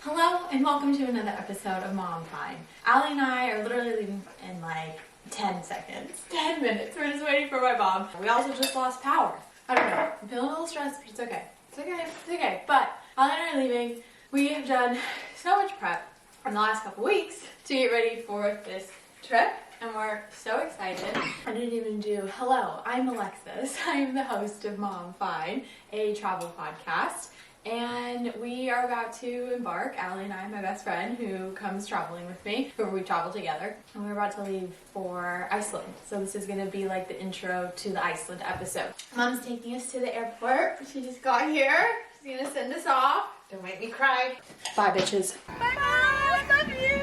Hello and welcome to another episode of Mom Fine. Allie and I are literally leaving in like 10 seconds. 10 minutes. We're just waiting for my mom. We also just lost power. I don't know. I'm feeling a little stressed, but it's okay. It's okay. It's okay. But Allie and I are leaving. We have done so much prep in the last couple weeks to get ready for this trip. And we're so excited. I didn't even do hello. I'm Alexis. I'm the host of Mom Fine, a travel podcast. And we are about to embark. Allie and I, my best friend, who comes traveling with me, who we travel together. And we're about to leave for Iceland. So this is gonna be like the intro to the Iceland episode. Mom's taking us to the airport. She just got here. She's gonna send us off. Don't make me cry. Bye, bitches. Bye, Mom. I love you.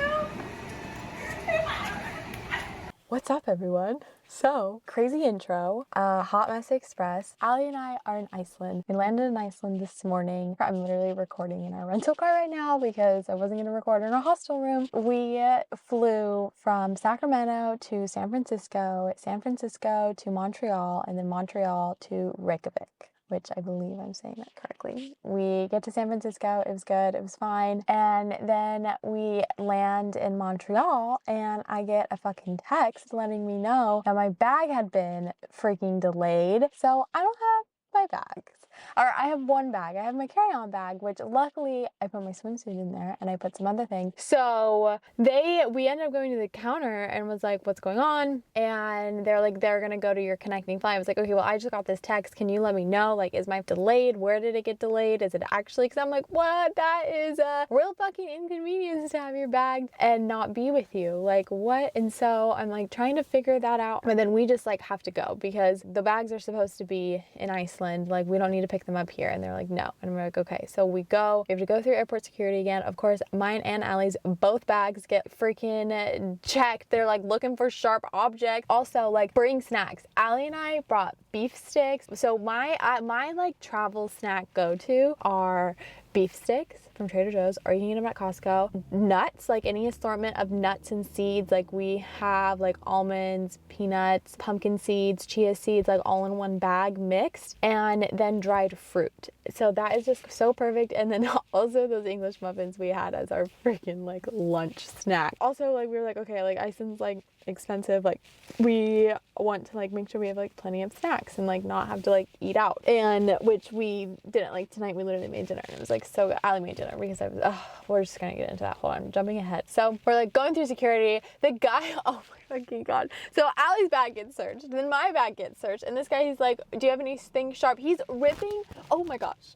What's up, everyone? So, crazy intro, Hot Mess Express. Allie and I are in Iceland. We landed in Iceland this morning. I'm literally recording in our rental car right now because I wasn't gonna record in our hostel room. We flew from Sacramento to San Francisco to Montreal, and then Montreal to Reykjavik, which I believe I'm saying that correctly. We get to San Francisco, it was good, it was fine. And then we land in Montreal and I get a fucking text letting me know that my bag had been freaking delayed. So I don't have my bags. Or I have one bag. I have my carry-on bag, which luckily I put my swimsuit in there and I put some other things. So we ended up going to the counter and was like, what's going on? And they're like, they're gonna go to your connecting flight. I was like, okay, well, I just got this text. Can you let me know? Like, is my delayed? Where did it get delayed? Is it actually? Because I'm like, what? That is a real fucking inconvenience to have your bag and not be with you. Like, what? And so I'm like trying to figure that out. But then we just like have to go because the bags are supposed to be in Iceland. Like, we don't need to pick them up here. And they're like, no. And we're like, okay. So we have to go through airport security again. Of course, mine and Allie's both bags get freaking checked. They're like looking for sharp objects. Also, like, bring snacks. Allie and I brought beef sticks. So my like travel snack go-to are beef sticks from Trader Joe's, or you can get them at Costco. Nuts, like any assortment of nuts and seeds. Like we have like almonds, peanuts, pumpkin seeds, chia seeds, like all in one bag mixed, and then dried fruit. So that is just so perfect. And then also those English muffins we had as our freaking like lunch snack. Also, like we were like, okay, like Iceland's like expensive, like we want to like make sure we have like plenty of snacks and like not have to like eat out, and which we didn't. Like tonight we literally made dinner and it was like so good. Allie made dinner because I was we're just gonna get into that. Hold on, I'm jumping ahead. So we're like going through security. The guy, oh my fucking god, so Allie's bag gets searched, then my bag gets searched, and this guy, he's like, do you have anything sharp? He's ripping, oh my gosh,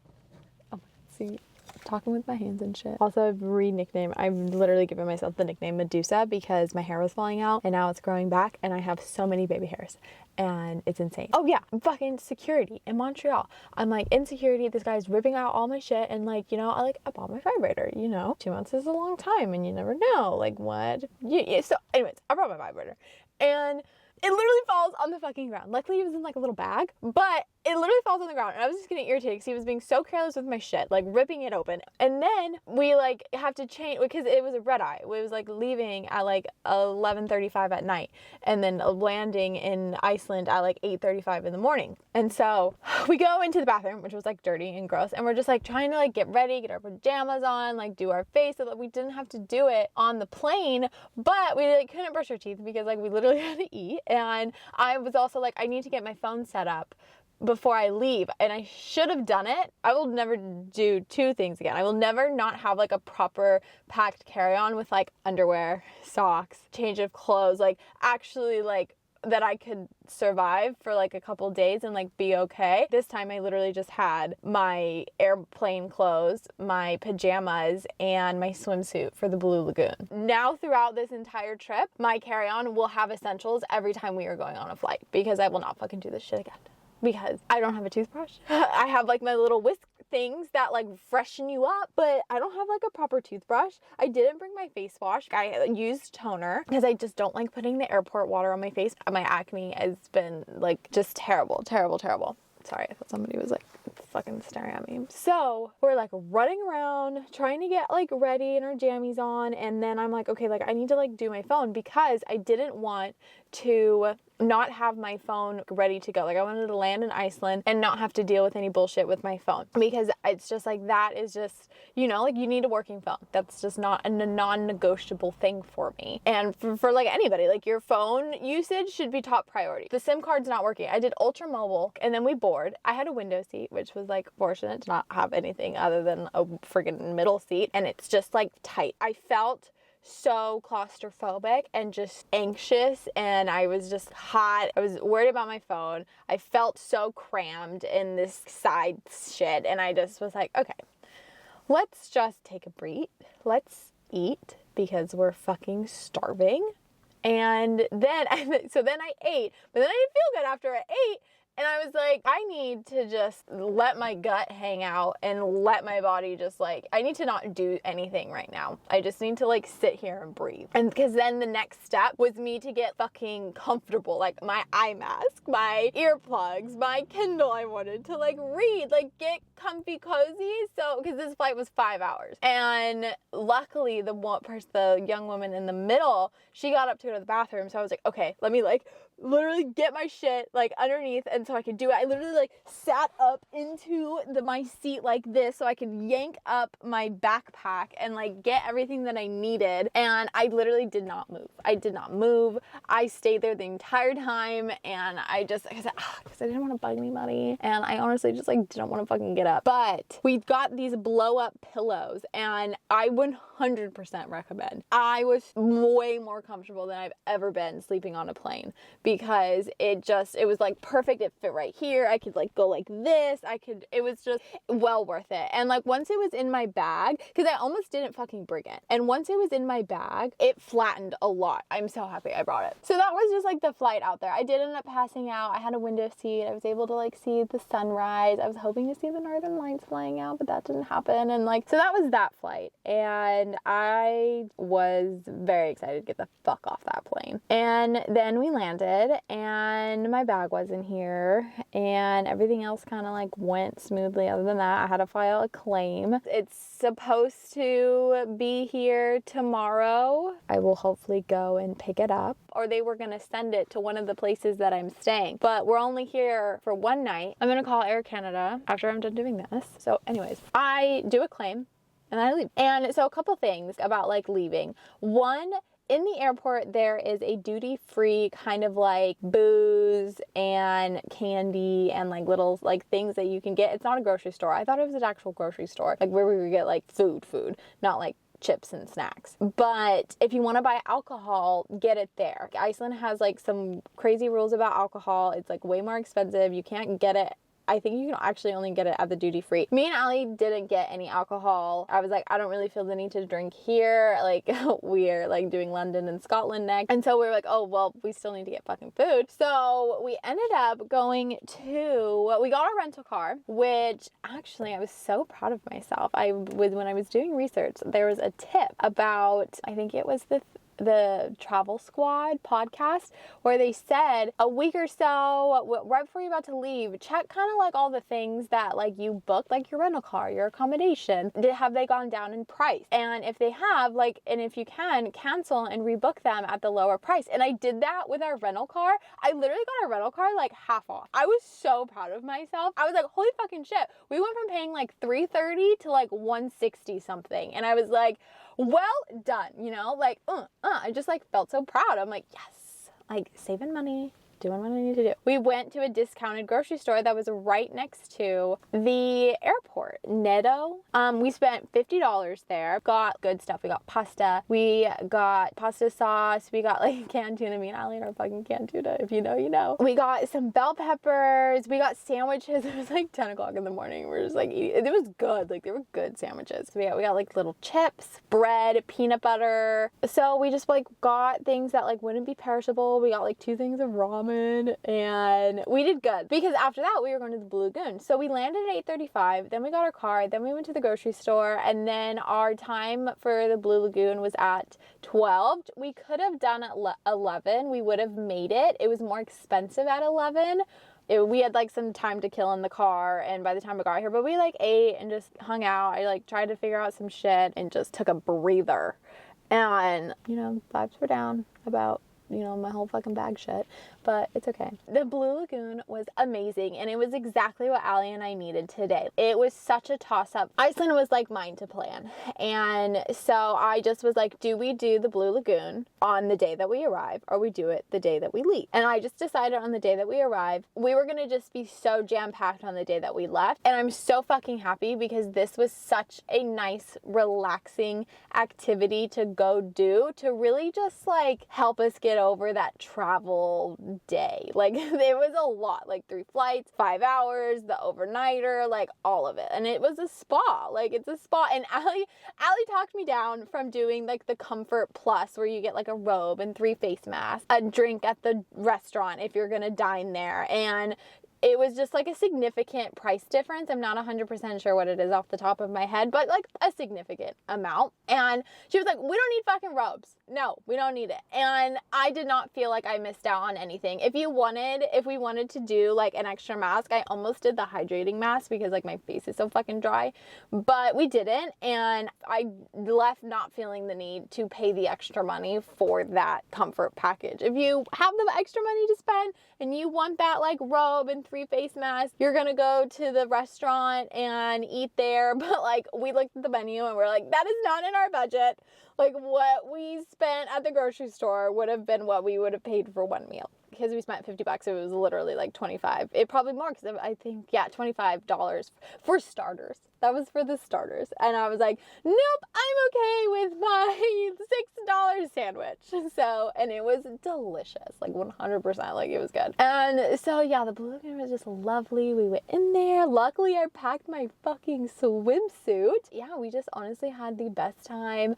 oh my god, see, talking with my hands and shit. Also, I've literally given myself the nickname Medusa because my hair was falling out and now it's growing back and I have so many baby hairs and it's insane. Oh yeah, fucking security in Montreal. I'm like in security, this guy's ripping out all my shit and like, you know, I bought my vibrator, you know, 2 months is a long time and you never know, like what? Yeah, so anyways, I brought my vibrator and it literally falls on the fucking ground. Luckily, it was in like a little bag, but it literally falls on the ground. And I was just getting irritated because he was being so careless with my shit, like ripping it open. And then we like have to change because it was a red eye. It was like leaving at like 11:35 at night and then landing in Iceland at like 8:35 in the morning. And so we go into the bathroom, which was like dirty and gross. And we're just like trying to like get ready, get our pajamas on, like do our face so that we didn't have to do it on the plane. But we like couldn't brush our teeth because like we literally had to eat. And I was also like, I need to get my phone set up before I leave, and I should have done it. I will never do two things again. I will never not have like a proper packed carry-on with like underwear, socks, change of clothes, like actually like that I could survive for like a couple days and like be okay. This time I literally just had my airplane clothes, my pajamas, and my swimsuit for the Blue Lagoon. Now throughout this entire trip, my carry-on will have essentials every time we are going on a flight because I will not fucking do this shit again. Because I don't have a toothbrush. I have like my little whisk things that like freshen you up, but I don't have like a proper toothbrush. I didn't bring my face wash. I used toner because I just don't like putting the airport water on my face. My acne has been like just terrible. Sorry, I thought somebody was like fucking staring at me. So we're like running around trying to get like ready and our jammies on, and then I'm like, okay, like I need to like do my phone because I didn't want to not have my phone ready to go. Like I wanted to land in Iceland and not have to deal with any bullshit with my phone, because it's just like, that is just, you know, like you need a working phone. That's just not a non-negotiable thing for me. And for like anybody, like your phone usage should be top priority. The SIM card's not working. I did ultra mobile and then we boarded. I had a window seat, which was like fortunate to not have anything other than a friggin' middle seat. And it's just like tight. I felt so claustrophobic and just anxious, and I was just hot. I was worried about my phone. I felt so crammed in this side shit, and I just was like, okay, let's just take a breath. Let's eat, because we're fucking starving. And then I ate, but then I didn't feel good after I ate. And I was like, I need to just let my gut hang out and let my body just like, I need to not do anything right now. I just need to like sit here and breathe. And because then the next step was me to get fucking comfortable, like my eye mask, my earplugs, my Kindle. I wanted to like read, like get comfy cozy. So, because this flight was 5 hours. And luckily the young woman in the middle, she got up to go to the bathroom. So I was like, okay, let me like literally get my shit like underneath, and so I could do it. I literally like sat up into my seat like this so I could yank up my backpack and like get everything that I needed. And I literally did not move. I stayed there the entire time, and I said, because I didn't want to bug anybody, and I honestly just like didn't want to fucking get up. But we've got these blow up pillows, and I 100% recommend. I was way more comfortable than I've ever been sleeping on a plane, because it was like perfect. It fit right here. I could like go like this. It was just well worth it. And like once it was in my bag, because I almost didn't fucking bring it. And once it was in my bag, it flattened a lot. I'm so happy I brought it. So that was just like the flight out there. I did end up passing out. I had a window seat. I was able to like see the sunrise. I was hoping to see the northern lights flying out, but that didn't happen. And like, so that was that flight. And I was very excited to get the fuck off that plane. And then we landed, and my bag wasn't here, and everything else kind of like went smoothly. Other than that, I had to file a claim. It's supposed to be here tomorrow. I will hopefully go and pick it up, or they were going to send it to one of the places that I'm staying, but we're only here for one night. I'm going to call Air Canada after I'm done doing this. So anyways, I do a claim and then I leave. And so a couple things about like leaving. One, in the airport, there is a duty-free kind of like booze and candy and like little like things that you can get. It's not a grocery store. I thought it was an actual grocery store, like where we would get like food, not like chips and snacks. But if you want to buy alcohol, get it there. Iceland has like some crazy rules about alcohol. It's like way more expensive. You can't get it. I think you can actually only get it at the duty free. Me and Ali didn't get any alcohol. I was like, I don't really feel the need to drink here. Like, we're like doing London and Scotland next. And so we were like, oh, well, we still need to get fucking food. So we ended up we got our rental car, which actually I was so proud of myself. When I was doing research, there was a tip about, I think it was the Travel Squad podcast, where they said a week or so right before you're about to leave, check kind of like all the things that like you booked, like your rental car, your accommodation. Have they gone down in price? And if they have, like, and if you can, cancel and rebook them at the lower price. And I did that with our rental car. I literally got our rental car like half off. I was so proud of myself. I was like, holy fucking shit. We went from paying like $330 to like $160 something. And I was like, well done, you know, like, I just like felt so proud. I'm like, yes, like saving money, doing what I need to do. We went to a discounted grocery store that was right next to the airport, Netto. We spent $50 there, got good stuff. We got pasta, we got pasta sauce, we got like canned tuna. Me and Ali are fucking canned tuna. If you know, you know. We got some bell peppers, we got sandwiches. It was like 10 o'clock in the morning. We're just like eating. It was good. Like, they were good sandwiches. So we got like little chips, bread, peanut butter. So we just like got things that like wouldn't be perishable. We got like 2 things of ramen, and we did good, because after that we were going to the Blue Lagoon. So we landed at 8:35, then we got our car, then we went to the grocery store, and then our time for the Blue Lagoon was at 12. We could have done at 11. We would have made it. It was more expensive at 11. We had like some time to kill in the car, and by the time we got here, but we like ate and just hung out. I like tried to figure out some shit and just took a breather. And, you know, vibes were down about you know, my whole fucking bag shit, but it's okay. The Blue Lagoon was amazing, and it was exactly what Allie and I needed today. It was such a toss-up. Iceland was like mine to plan, and so I just was like, do we do the Blue Lagoon on the day that we arrive, or we do it the day that we leave? And I just decided on the day that we arrive, we were gonna just be so jam-packed on the day that we left, and I'm so fucking happy because this was such a nice, relaxing activity to go do, to really just like help us get over that travel day. Like it was a lot, like 3 flights, 5 hours, the overnighter, like all of it. And it was a spa, like it's a spa. And Allie talked me down from doing like the Comfort Plus, where you get like a robe and 3 face masks, a drink at the restaurant if you're gonna dine there, and it was just like a significant price difference. I'm not 100% sure what it is off the top of my head, but like a significant amount. And she was like, we don't need fucking robes. No, we don't need it. And I did not feel like I missed out on anything. If we wanted to do like an extra mask, I almost did the hydrating mask because like my face is so fucking dry, but we didn't. And I left not feeling the need to pay the extra money for that comfort package. If you have the extra money to spend and you want that like robe and 3 face masks, you're gonna go to the restaurant and eat there. But like we looked at the menu and we're like, that is not in our budget. Like what we spent at the grocery store would have been what we would have paid for one meal. Because we spent $50, it was literally like 25. It probably more, because I think, yeah, $25 for starters. That was for the starters. And I was like, nope, I'm okay with my $6 sandwich. So, and it was delicious, like 100%, like it was good. And so, yeah, the Blue Lagoon was just lovely. We went in there. Luckily, I packed my fucking swimsuit. Yeah, we just honestly had the best time.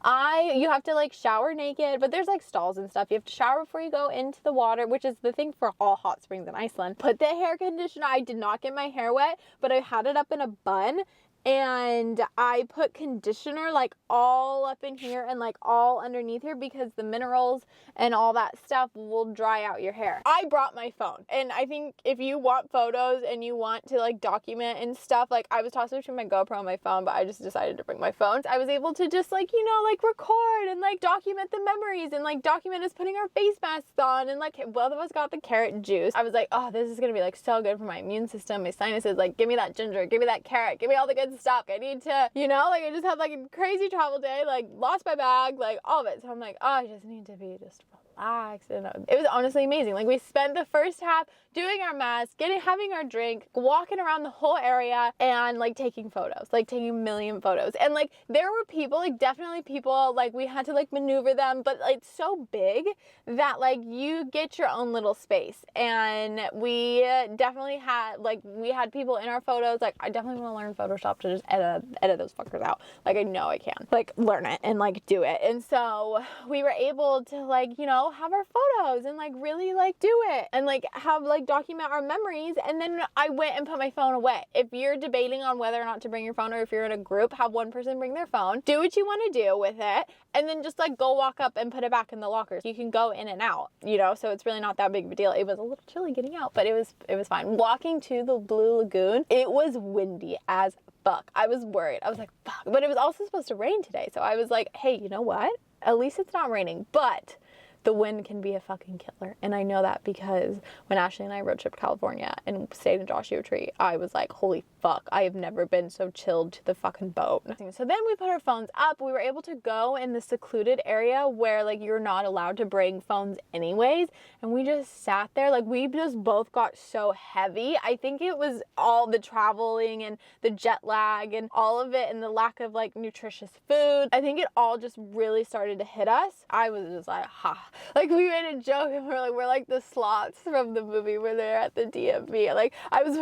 You have to like shower naked, but there's like stalls and stuff. You have to shower before you go into the water, which is the thing for all hot springs in Iceland. Put the hair conditioner. I did not get my hair wet, but I had it up in a bun, and I put conditioner like all up in here and like all underneath here, because the minerals and all that stuff will dry out your hair. I brought my phone, and I think if you want photos and you want to like document and stuff, like I was tossing between my GoPro and my phone, but I just decided to bring my phone. I was able to just like, you know, like record and like document the memories and like document us putting our face masks on, and like both of us got the carrot juice. I was like, oh, this is gonna be like so good for my immune system, my sinuses, like give me that ginger, give me that carrot, give me all the good stuff. I need to, you know, like I just had like a crazy travel day, like lost my bag, like all of it. So I'm like, oh, I just need to be just relaxed. And it was honestly amazing. Like we spent the first half doing our mask, having our drink, walking around the whole area, and like taking photos, like taking a million photos. And like there were people, like definitely people, like we had to like maneuver them, but like, it's so big that like you get your own little space. And we definitely had, like we had people in our photos. Like I definitely want to learn Photoshop to just edit those fuckers out. Like I know I can, like learn it and like do it. And so we were able to like, you know, have our photos and like really like do it and like have like document our memories. And then I went and put my phone away. If you're debating on whether or not to bring your phone, or if you're in a group, have one person bring their phone, do what you want to do with it, and then just like go walk up and put it back in the lockers. You can go in and out, you know, so it's really not that big of a deal. It was a little chilly getting out, but it was fine. Walking to the Blue Lagoon, it was windy as fuck. I was worried. I was like, fuck. But it was also supposed to rain today. So I was like, hey, you know what? At least it's not raining. But the wind can be a fucking killer. And I know that because when Ashley and I road tripped California and stayed in Joshua Tree, I was like, holy fuck, I have never been so chilled to the fucking boat. So then we put our phones up. We were able to go in the secluded area where like you're not allowed to bring phones anyways. And we just sat there. Like we just both got so heavy. I think it was all the traveling and the jet lag and all of it, and the lack of like nutritious food. I think it all just really started to hit us. I was just like, ha. Like we made a joke and we're like the sloths from the movie where they're at the DMV. Like I was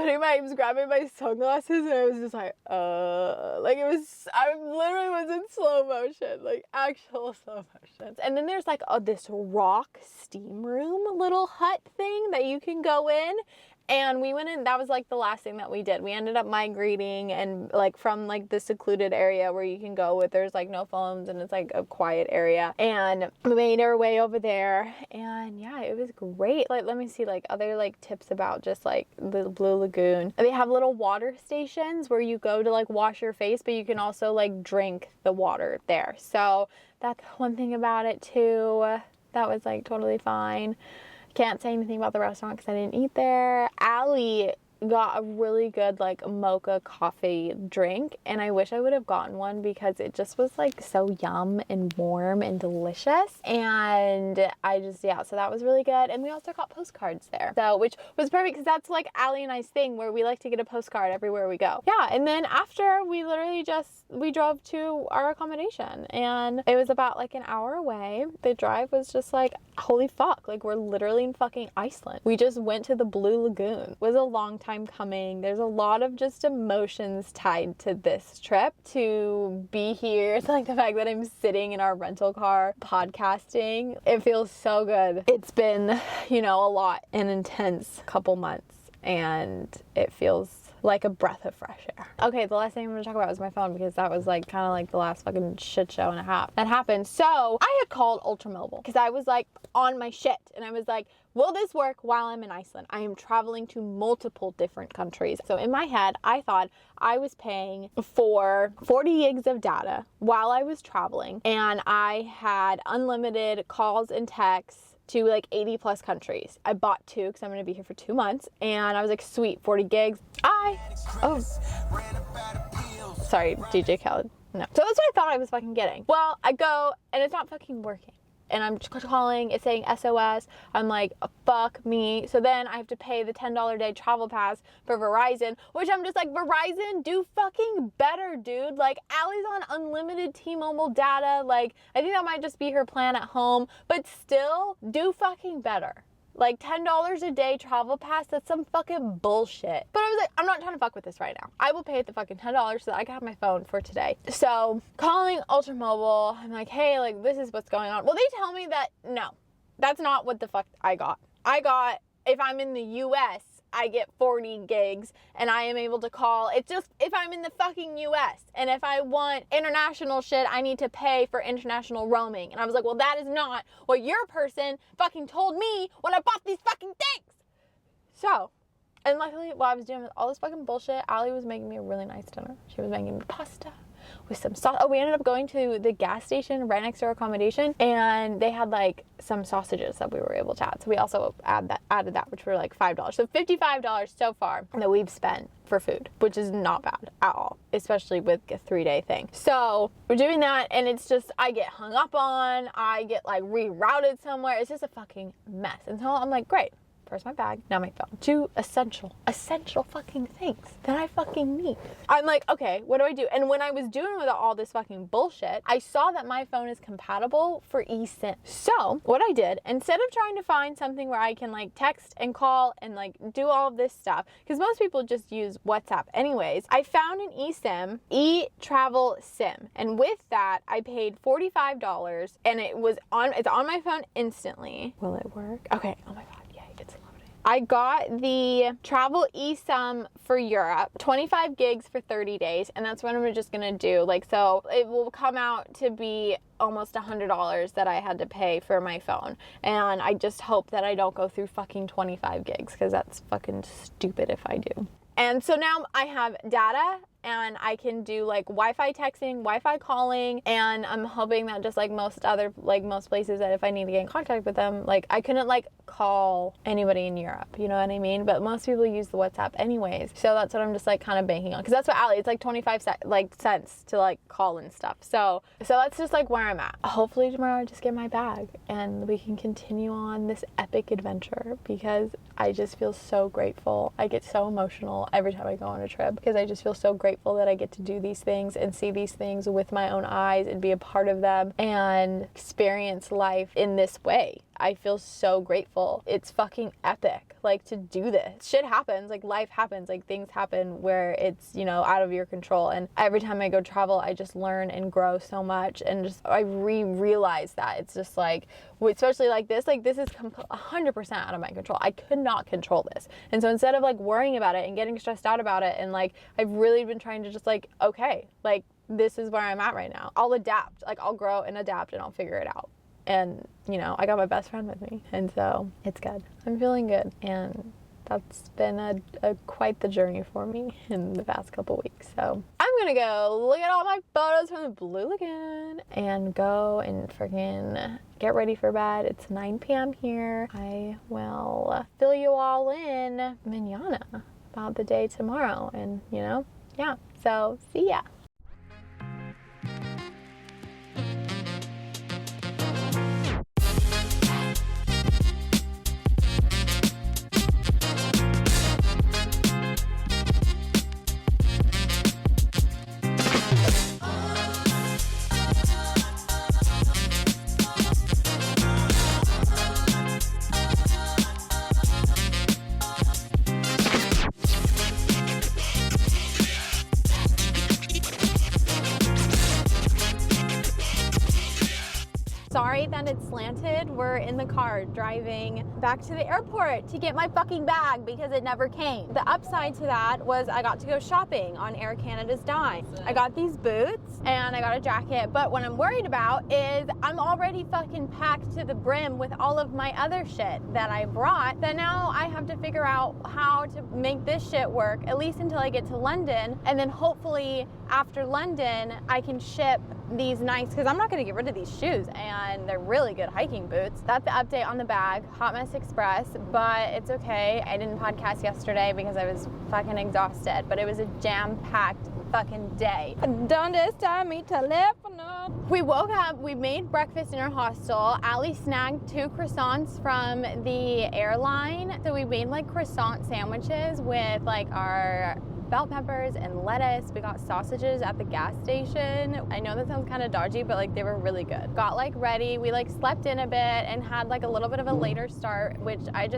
grabbing my sunglasses, and I was just like I literally was in slow motion, like actual slow motion. And then there's like this rock steam room little hut thing that you can go in. And we went in, that was like the last thing that we did. We ended up migrating and like from like the secluded area where you can go with, there's like no phones and it's like a quiet area. And we made our way over there, and yeah, it was great. Like, let me see like other like tips about just like the Blue Lagoon. They have little water stations where you go to like wash your face, but you can also like drink the water there. So that's one thing about it too. That was like totally fine. Can't say anything about the restaurant because I didn't eat there. Allie got a really good like mocha coffee drink, and I wish I would have gotten one because it just was like so yum and warm and delicious, and I just, yeah, so that was really good. And we also got postcards there, so which was perfect because that's like Allie and I's thing, where we like to get a postcard everywhere we go. Yeah, and then after we literally we drove to our accommodation, and it was about like an hour away. The drive was just like, holy fuck, like we're literally in fucking Iceland. We just went to the Blue Lagoon. It was a long time coming. There's a lot of just emotions tied to this trip. To be here, it's like the fact that I'm sitting in our rental car podcasting, it feels so good. It's been, you know, a lot, an intense couple months, and it feels like a breath of fresh air. Okay, the last thing I'm gonna talk about was my phone, because that was like kind of like the last fucking shit show and a half that happened. So I had called Ultramobile because I was like on my shit, and I was like, will this work while I'm in Iceland? I am traveling to multiple different countries. So in my head, I thought I was paying for 40 gigs of data while I was traveling, and I had unlimited calls and texts to like 80 plus countries. I bought 2 because I'm gonna be here for 2 months, and I was like, sweet, 40 gigs. Sorry, DJ Khaled. No. So that's what I thought I was fucking getting. Well, I go and it's not fucking working. And I'm just calling, it's saying SOS. I'm like, fuck me. So then I have to pay the $10 a day travel pass for Verizon, which I'm just like, Verizon, do fucking better, dude. Like, Allie's on unlimited T-Mobile data. Like, I think that might just be her plan at home, but still, do fucking better. Like, $10 a day travel pass, that's some fucking bullshit. But I was like, I'm not trying to fuck with this right now. I will pay the fucking $10 so that I can have my phone for today. So, calling Ultramobile, I'm like, hey, like, this is what's going on. Well, they tell me that, no, that's not what the fuck I got. I got, if I'm in the US, I get 40 gigs, and I am able to call. It's just if I'm in the fucking US, and if I want international shit, I need to pay for international roaming. And I was like, well, that is not what your person fucking told me when I bought these fucking things. So, and luckily, while I was doing all this fucking bullshit, Allie was making me a really nice dinner. She was making me pasta with some sauce. Oh, we ended up going to the gas station right next to our accommodation, and they had like some sausages that we were able to add. So we also added that, which were like $5. So $55 so far that we've spent for food, which is not bad at all, especially with a 3-day thing. So we're doing that, and it's just, I get hung up on, I get like rerouted somewhere. It's just a fucking mess. And so I'm like, great. First my bag, now my phone. 2 essential fucking things that I fucking need. I'm like, okay, what do I do? And when I was doing with all this fucking bullshit, I saw that my phone is compatible for eSIM. So what I did, instead of trying to find something where I can like text and call and like do all of this stuff, because most people just use WhatsApp anyways, I found an eSIM, e-travel SIM. And with that, I paid $45, and it's on my phone instantly. Will it work? Okay, oh my God. I got the travel eSIM for Europe, 25 gigs for 30 days, and that's what I'm just gonna do. Like, so it will come out to be almost $100 that I had to pay for my phone. And I just hope that I don't go through fucking 25 gigs, because that's fucking stupid if I do. And so now I have data, and I can do like Wi-Fi texting, Wi-Fi calling, and I'm hoping that just like most places, that if I need to get in contact with them, like I couldn't like call anybody in Europe, you know what I mean? But most people use the WhatsApp anyways. So that's what I'm just like kind of banking on, because that's what Allie, it's like 25 cents to like call and stuff. So that's just like where I'm at. Hopefully tomorrow I just get my bag and we can continue on this epic adventure, because I just feel so grateful. I get so emotional every time I go on a trip, because I just feel so grateful that I get to do these things and see these things with my own eyes and be a part of them and experience life in this way. I feel so grateful. It's fucking epic, like, to do this. Shit happens, like life happens, like things happen where it's, you know, out of your control. And every time I go travel, I just learn and grow so much. And just, I realize that it's just like, especially like this is 100% out of my control. I could not control this. And so instead of like worrying about it and getting stressed out about it, and like, I've really been trying to just like, okay, like this is where I'm at right now. I'll adapt, like I'll grow and adapt and I'll figure it out. And, you know, I got my best friend with me, and so it's good. I'm feeling good, and that's been a quite the journey for me in the past couple weeks. So I'm gonna go look at all my photos from the Blue Lagoon and go and freaking get ready for bed. It's 9 p.m. here. I will fill you all in mañana about the day tomorrow, and yeah. So see ya. Sorry that it's slanted. We're in the car driving back to the airport to get my fucking bag because it never came. The upside to that was I got to go shopping on Air Canada's dime. I got these boots and I got a jacket, but what I'm worried about is I'm already fucking packed to the brim with all of my other shit that I brought, that now I have to figure out how to make this shit work, at least until I get to London, and then hopefully after London I can ship these nice, because I'm not going to get rid of these shoes, and they're really good hiking boots. That's the update on the bag. Hot Mess Express, but it's okay. I didn't podcast yesterday because I was fucking exhausted, but it was a jam-packed fucking day. ¿Dónde está mi teléfono? We woke up, we made breakfast in our hostel. Allie snagged 2 croissants from the airline. So we made like croissant sandwiches with like our bell peppers and lettuce. We got sausages at the gas station. I know that sounds kind of dodgy, but like they were really good. Got like ready. We like slept in a bit and had like a little bit of a later start, which I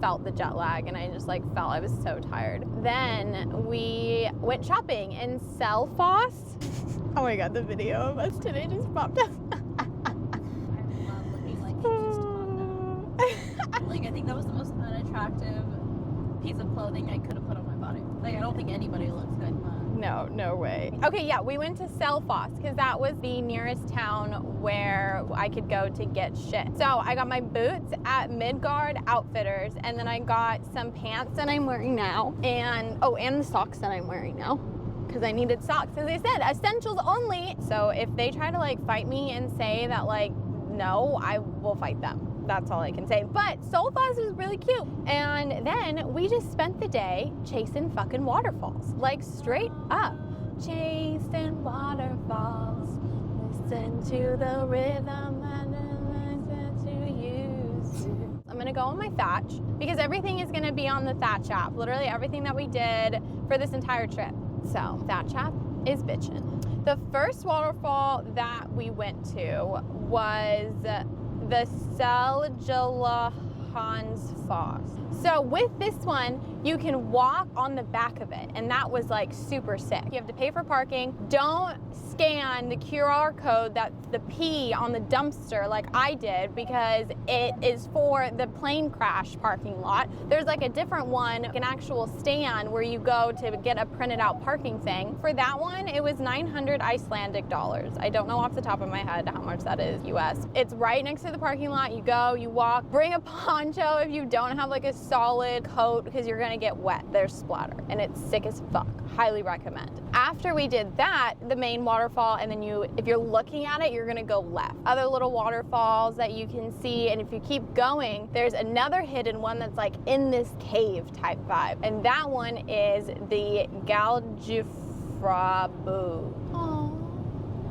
felt the jet lag, and I just like felt I was so tired. Then we went shopping in Selfoss. Oh my god, the video of us today just popped up. I love looking like just like I think that was the most unattractive piece of clothing I could have put on my body. Like I don't think anybody looks good. No way. Okay, yeah, we went to Selfoss because that was the nearest town where I could go to get shit. So I got my boots at Midgard Outfitters, and then I got some pants that I'm wearing now, and the socks that I'm wearing now, because I needed socks. As I said, essentials only. So if they try to like fight me and say that like no, I will fight them. That's all I can say. But Selfoss was really cute. And then we just spent the day chasing fucking waterfalls. Like straight up. Chasing waterfalls. Listen to the rhythm and listen to you. I'm gonna go on my Thatch because everything is gonna be on the Thatch app. Literally everything that we did for this entire trip. So Thatch app is bitchin'. The first waterfall that we went to was the Seljalandsfoss. So with this one, you can walk on the back of it, and that was like super sick. You have to pay for parking. Don't scan the QR code that's the P on the dumpster like I did, because it is for the plane crash parking lot. There's like a different one, an actual stand where you go to get a printed out parking thing. For that one, it was 900 Icelandic dollars. I don't know off the top of my head how much that is US. It's right next to the parking lot. You go, you walk, bring a poncho if you don't have like a solid coat because you're gonna get wet. There's splatter and it's sick as fuck. Highly recommend. After we did that, the main waterfall, and then if you're looking at it, you're gonna go left. Other little waterfalls that you can see, and if you keep going, there's another hidden one that's like in this cave type vibe, and that one is the Galgifrabu.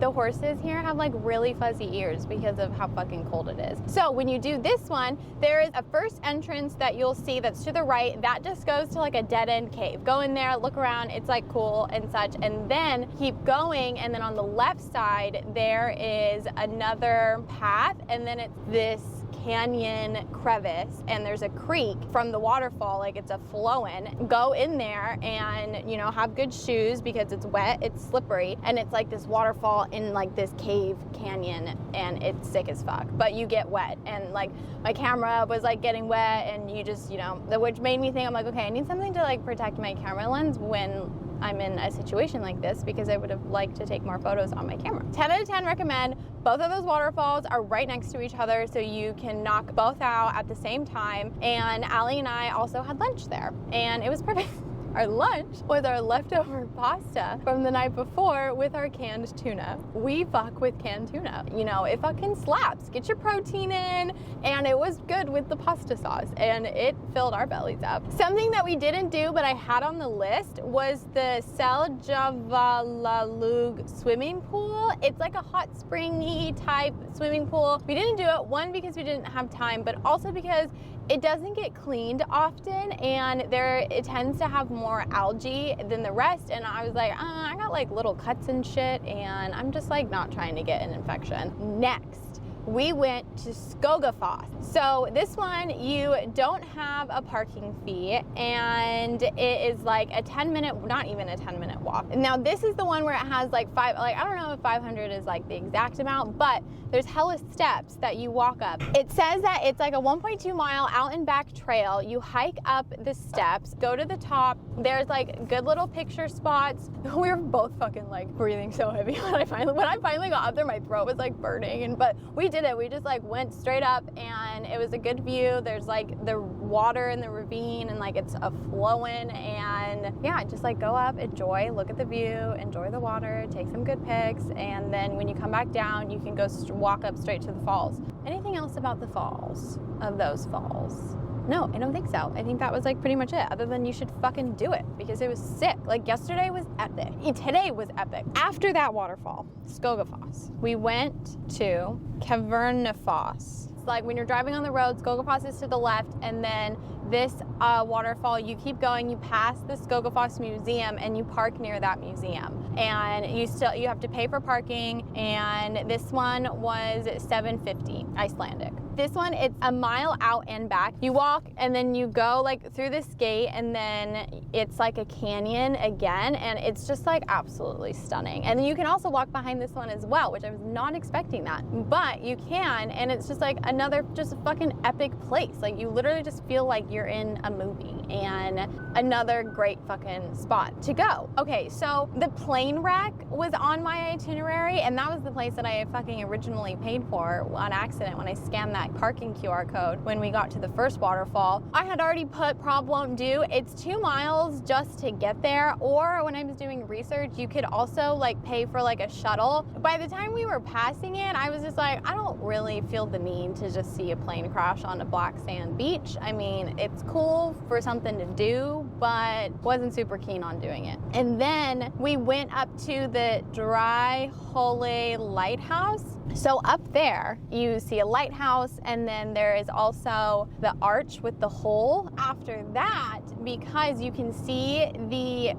The horses here have like really fuzzy ears because of how fucking cold it is. So when you do this one, there is a first entrance that you'll see that's to the right. That just goes to like a dead end cave. Go in there, look around, it's like cool and such, and then keep going, and then on the left side, there is another path, and then it's this canyon crevice, and there's a creek from the waterfall, like it's a flowing. Go in there and have good shoes because it's wet, it's slippery, and it's like this waterfall in like this cave canyon, and it's sick as fuck, but you get wet, and like my camera was like getting wet, and you just which made me think, I'm like, okay, I need something to like protect my camera lens when I'm in a situation like this, because I would have liked to take more photos on my camera. 10 out of 10 recommend. Both of those waterfalls are right next to each other, so you can knock both out at the same time. And Allie and I also had lunch there, and it was perfect. Our lunch was our leftover pasta from the night before with our canned tuna. We fuck with canned tuna. You know, it fucking slaps. Get your protein in, and it was good with the pasta sauce, and it filled our bellies up. Something that we didn't do, but I had on the list, was the Seljavallalug swimming pool. It's like a hot springy type swimming pool. We didn't do it, one, because we didn't have time, but also because it doesn't get cleaned often, and it tends to have more algae than the rest, and I was like, I got like little cuts and shit, and I'm just like not trying to get an infection. Next, we went to Skogafoss. So this one, you don't have a parking fee, and it is like a 10-minute, not even a 10-minute walk. Now this is the one where it has like I don't know if 500 is like the exact amount, but there's hella steps that you walk up. It says that it's like a 1.2 mile out and back trail. You hike up the steps, go to the top. There's like good little picture spots. We were both fucking like breathing so heavy when I finally got up there. My throat was like burning, but we did it. We just like went straight up, and it was a good view. There's like the water in the ravine, and like it's a flowing, and yeah, just like go up, enjoy, look at the view, enjoy the water, take some good pics, and then when you come back down, you can go walk up straight to the falls. Anything else about the falls, of those falls? No, I don't think so. I think that was like pretty much it, other than you should fucking do it because it was sick. Like yesterday was epic. Today was epic. After that waterfall, Skogafoss, we went to Cavernifoss. It's like when you're driving on the road, Skogafoss is to the left, and then this waterfall, you keep going, you pass the Skogafoss Museum, and you park near that museum. And you have to pay for parking, and this one was $7.50 Icelandic. This one, it's a mile out and back. You walk, and then you go like through this gate, and then it's like a canyon again, and it's just like absolutely stunning. And then you can also walk behind this one as well, which I was not expecting that, but you can, and it's just like another just fucking epic place. Like you literally just feel like you're in a movie, and another great fucking spot to go. Okay, so the plane wreck was on my itinerary, and that was the place that I fucking originally paid for on accident when I scanned that parking QR code when we got to the first waterfall. I had already put problem due. It's 2 miles just to get there, or when I was doing research, you could also like pay for like a shuttle. By the time we were passing it, I was just like, I don't really feel the need to just see a plane crash on a black sand beach. I mean, it's cool for something to do, but wasn't super keen on doing it. And then we went up to the Dry Hole Lighthouse. So up there, you see a lighthouse, and then there is also the arch with the hole. After that, because you can see the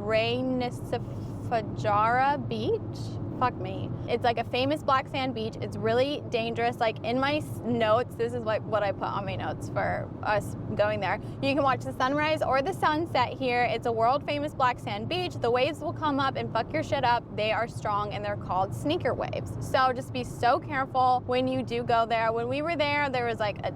Reynisfjara beach. Fuck me. It's like a famous black sand beach. It's really dangerous. Like in my notes, this is like what I put on my notes for us going there. You can watch the sunrise or the sunset here. It's a world famous black sand beach. The waves will come up and fuck your shit up. They are strong, and they're called sneaker waves. So just be so careful when you do go there. When we were there, there was like a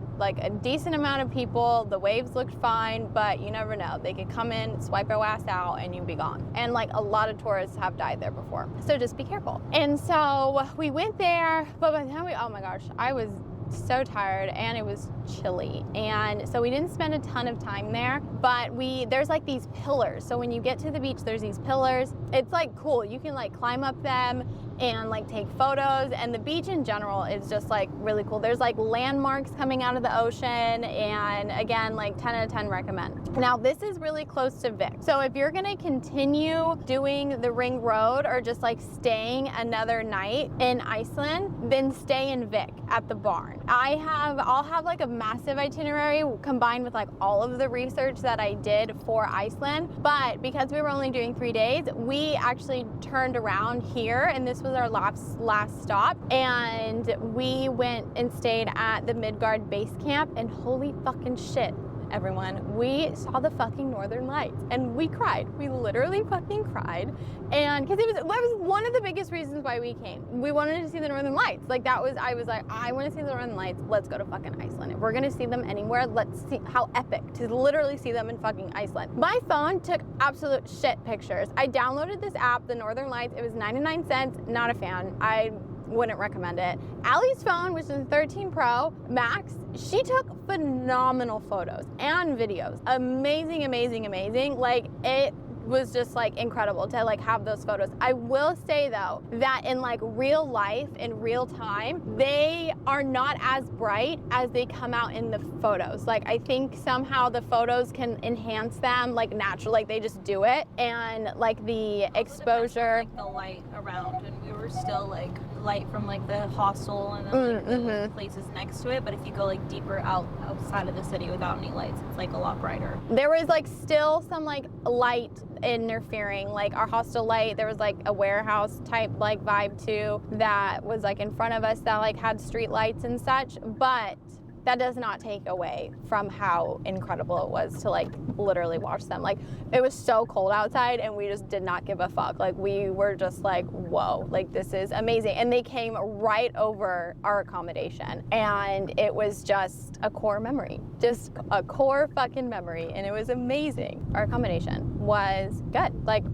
decent amount of people. The waves looked fine, but you never know. They could come in, swipe your ass out, and you'd be gone. And like a lot of tourists have died there before. So just be careful. And so we went there, but by the time oh my gosh, I was so tired, and it was chilly, and so we didn't spend a ton of time there, but there's like these pillars. So when you get to the beach, there's these pillars. It's like cool. You can like climb up them and like take photos, and the beach in general is just like really cool. There's like landmarks coming out of the ocean, and again, like 10 out of 10 recommend. Now this is really close to Vik. So if you're gonna continue doing the ring road or just like staying another night in Iceland, then stay in Vik at the barn. I'll have like a massive itinerary combined with like all of the research that I did for Iceland, but because we were only doing 3 days, we actually turned around here, and this was our last stop, and we went and stayed at the Midgard base camp, and holy fucking shit, everyone, we saw the fucking northern lights, and we cried. We literally fucking cried, and because that was one of the biggest reasons why we came. We wanted to see the northern lights. Like I was like, I want to see the northern lights. Let's go to fucking Iceland. If we're gonna see them anywhere, let's see how epic to literally see them in fucking Iceland. My phone took absolute shit pictures. I downloaded this app, the Northern Lights. It was 99 cents. Not a fan. I wouldn't recommend it. Allie's phone, which is a 13 Pro Max, she took phenomenal photos and videos. Amazing, amazing, amazing. Like, it was just like incredible to like have those photos. I will say though that in like real life, in real time, they are not as bright as they come out in the photos. Like, I think somehow the photos can enhance them like naturally, like they just do it, and like the exposure, like the light around, and we were still like light from like the hostel and then like the places next to it, but if you go like deeper outside of the city without any lights, it's like a lot brighter. There was like still some like light interfering, like our hostel light. There was like a warehouse type like vibe too that was like in front of us that like had street lights and such, but that does not take away from how incredible it was to like literally watch them. Like, it was so cold outside and we just did not give a fuck. Like, we were just like, whoa, like this is amazing. And they came right over our accommodation and it was just a core memory, just a core fucking memory, and it was amazing. Our accommodation was good. Like,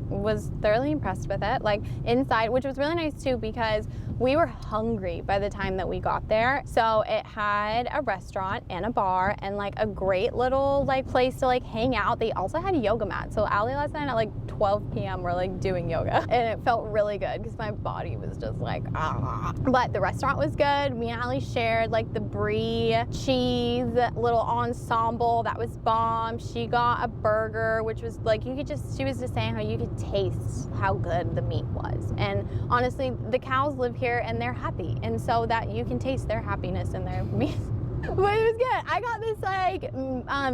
was thoroughly impressed with it. Like, inside, which was really nice too, because we were hungry by the time that we got there. So it had a restaurant and a bar and like a great little like place to like hang out. They also had yoga mats. So Allie last night at like 12 p.m. we're like doing yoga, and it felt really good because my body was just like, ah. But the restaurant was good. Me and Allie shared like the brie cheese little ensemble that was bomb. She got a burger, which was like, she was just saying how you could taste how good the meat was. And honestly, the cows live here and they're happy, and so that you can taste their happiness in their meat. But it was good. I got this like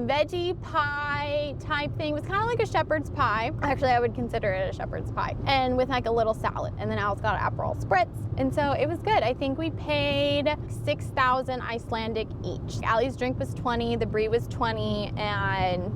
veggie pie type thing. It was kind of like a shepherd's pie. Actually, I would consider it a shepherd's pie, and with like a little salad. And then Alice got an Aperol spritz, and so it was good. I think we paid 6,000 Icelandic each. Allie's drink was 20, the brie was 20, and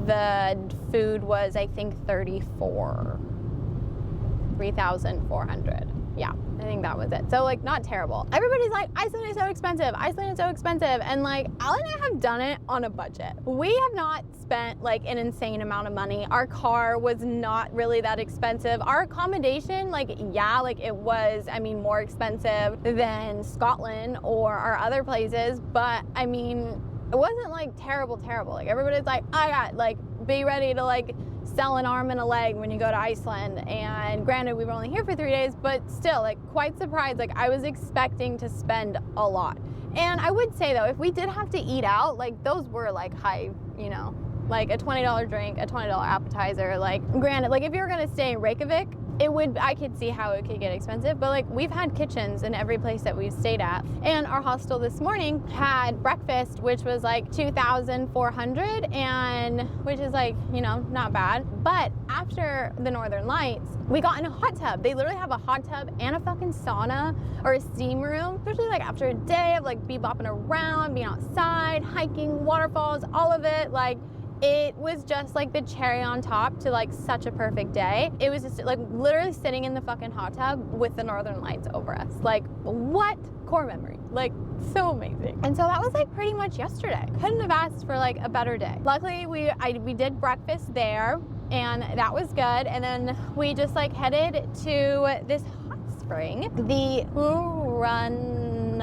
the food was, I think, 3,400. Yeah, I think that was it. So like, not terrible. Everybody's like, Iceland is so expensive. Iceland is so expensive. And like, Allie and I have done it on a budget. We have not spent like an insane amount of money. Our car was not really that expensive. Our accommodation, like, yeah, like it was, I mean, more expensive than Scotland or our other places. But I mean, it wasn't like terrible. Like, everybody's like, I got like, be ready to like sell an arm and a leg when you go to Iceland. And granted, we were only here for 3 days, but still, like, quite surprised. Like, I was expecting to spend a lot. And I would say though, if we did have to eat out, like those were like high, you know, like a $20 drink, a $20 appetizer. Like, granted, like if you were gonna stay in Reykjavik, I could see how it could get expensive, but like, we've had kitchens in every place that we've stayed at. And our hostel this morning had breakfast, which was like 2,400, and which is like, you know, not bad. But after the Northern Lights, we got in a hot tub. They literally have a hot tub and a fucking sauna or a steam room, especially like after a day of like bebopping around, being outside, hiking, waterfalls, all of it. Like, it was just like the cherry on top to like such a perfect day. It was just like literally sitting in the fucking hot tub with the Northern Lights over us. Like, what core memory? Like, so amazing. And so that was like pretty much yesterday. Couldn't have asked for like a better day. Luckily, we did breakfast there, and that was good. And then we just like headed to this hot spring, the